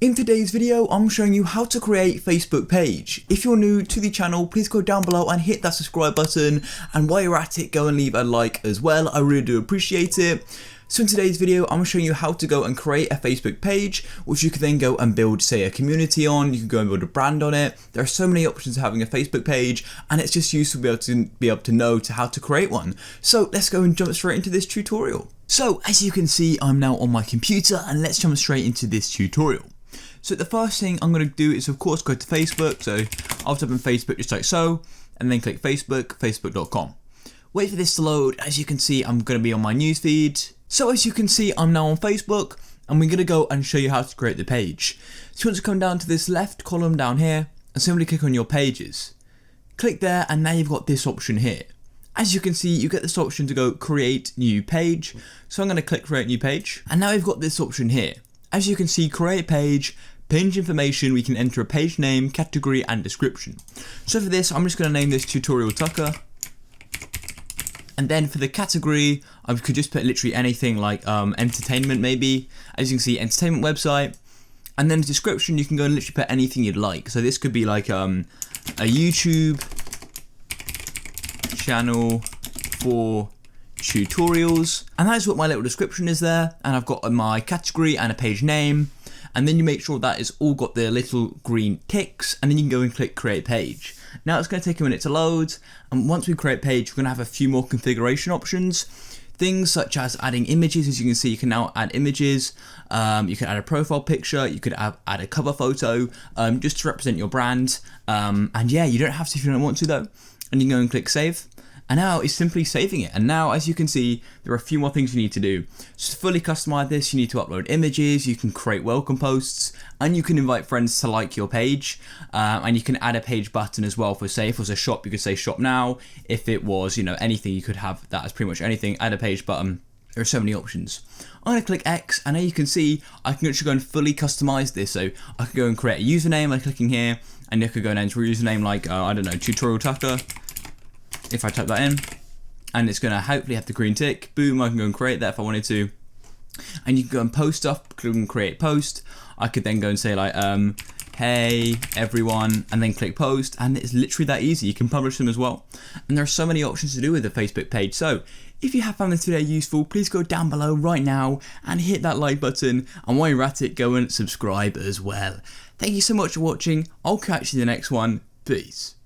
In today's video, I'm showing you how to create a Facebook page. If you're new to the channel, please go down below and hit that subscribe button. And while you're at it, go and leave a like as well. I really do appreciate it. So in today's video, I'm showing you how to go and create a Facebook page, which you can then go and build, say, a community on. You can go and build a brand on it. There are so many options to having a Facebook page, and it's just useful to be able to know how to create one. So let's go and jump straight into this tutorial. So as you can see, I'm now on my computer, and let's jump straight into this tutorial. So the first thing I'm going to do is, of course, go to Facebook. So I'll type in Facebook just like so, and then click Facebook, facebook.com. Wait for this to load. As you can see, I'm going to be on my newsfeed. So as you can see, I'm now on Facebook, and we're going to go and show you how to create the page. So you want to come down to this left column down here, and simply click on your pages. Click there, and now you've got this option here. As you can see, you get this option to go create new page. So I'm going to click create new page, and now we've got this option here. As you can see, create page, page information, we can enter a page name, category, and description. So for this, I'm just going to name this TutorialTucker. And then for the category, I could just put literally anything like entertainment maybe. As you can see, entertainment website. And then the description, you can go and literally put anything you'd like. So this could be like a YouTube channel for tutorials. And that is what my little description is there. And I've got my category and a page name. And then you make sure that it's all got the little green ticks, and then you can go and click create page. Now it's going to take a minute to load, and once we create page, we're going to have a few more configuration options. Things such as adding images. As you can see, you can now add images, you can add a profile picture, you could add a cover photo, just to represent your brand. And yeah, you don't have to if you don't want to though. And you can go and click save. And now it's simply saving it. And now, as you can see, there are a few more things you need to do. So to fully customize this, you need to upload images, you can create welcome posts, and you can invite friends to like your page. And you can add a page button as well for, say, if it was a shop, you could say shop now. If it was, anything, you could have that as pretty much anything. Add a page button. There are so many options. I'm going to click X, and now you can see I can actually go and fully customize this. So I could go and create a username by clicking here, and you could go and enter a username like, I don't know, TutorialTucker. If I type that in, and it's going to hopefully have the green tick, boom, I can go and create that if I wanted to. And you can go and post stuff, click and create post. I could then go and say like, hey everyone, and then click post, and it's literally that easy. You can publish them as well. And there are so many options to do with the Facebook page. So if you have found this video useful, please go down below right now and hit that like button. And while you're at it, go and subscribe as well. Thank you so much for watching. I'll catch you in the next one. Peace.